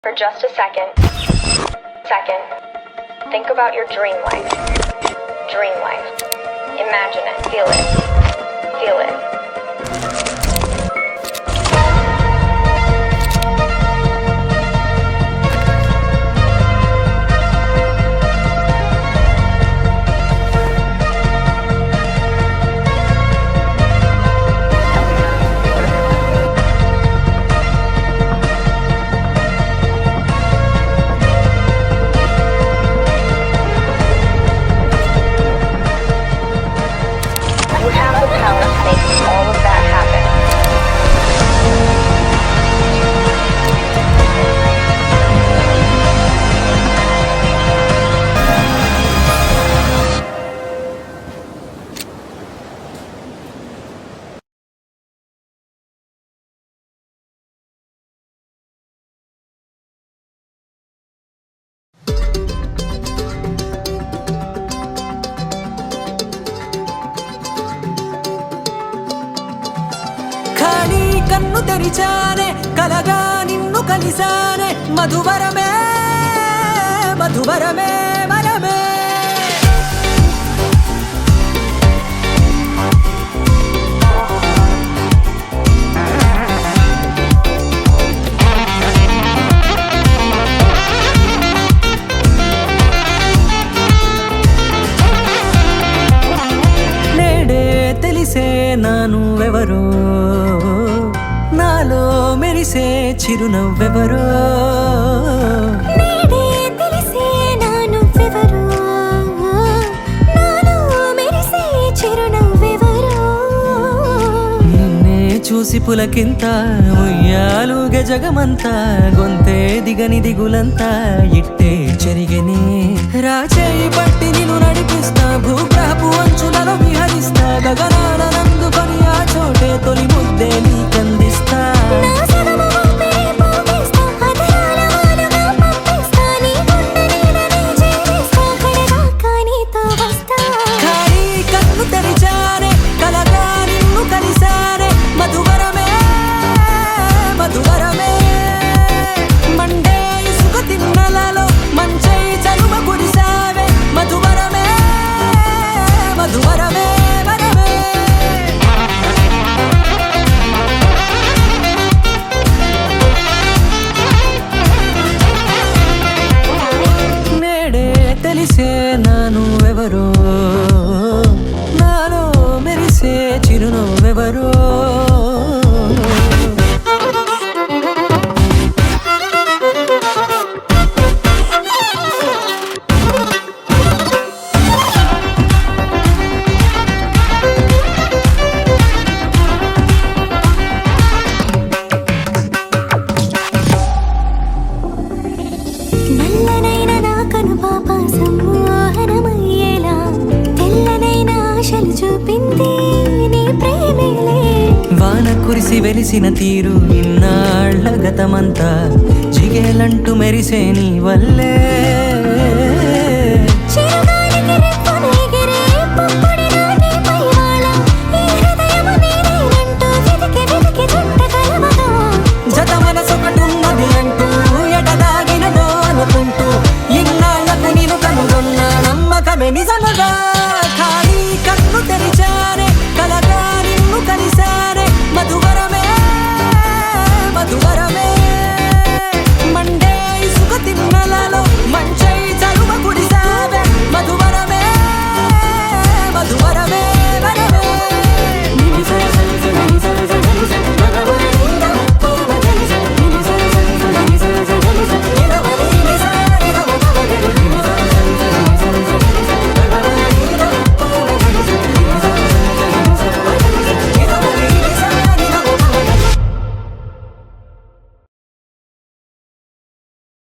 For just a second, think about your dream life. Dream life. Imagine it, feel it, feel it. You have the power to make all of that happen. కన్ను తెరిచానే కలగా నిన్ను కలిసానే మధువరమే మధువరమే వరమే నేడే తెలిసే నానువెవరో నాలో మెరిసే చిరునవ్వెవరో నేడే తెలిసే నానువెవరో నాలో మెరిసే చిరునవ్వెవరో నిన్నే చూసి పులకింత ఉయ్యాలుగే జగమంతా గొంతే దిగని దిగులంతా ఇట్టే చెరిగెనే రాచేయి పట్టి నిన్ను నడిపిస్తా భూగ్రహపు అంచులలో విహరిస్తా గగనాన నందుకొని ఆ చోటే తొలి ముద్దే నీకందిస్తా నా సగము ఊపిరి పోగేస్తా అధరాల వానగా పంపిస్తా నీ గుండె నీడనే చేరేస్తా కడదాకా నీతో వస్తా ఖాళీ కన్ను తెరిచానే కలగా నిన్ను కలిసానే మధువరమే మధువరమే మండే ఇసుక తిన్నలలో మంచై చలువ కురిసావే మధువరమే మధువరమే వరమే నేడే తెలిసే నానువెవరో నాలో మెరిసే చిరునవ్వెవరో నల్లనైన నా కనుపాప సమ్మోహనమయ్యేలా తెల్లనైన ఆశలు చూపింది నీ ప్రేమేలే వాన కురిసి వెలిసిన తీరు ఇన్నాళ్ల గతమంతా జిగేలంటూ మెరిసే నీ వల్లే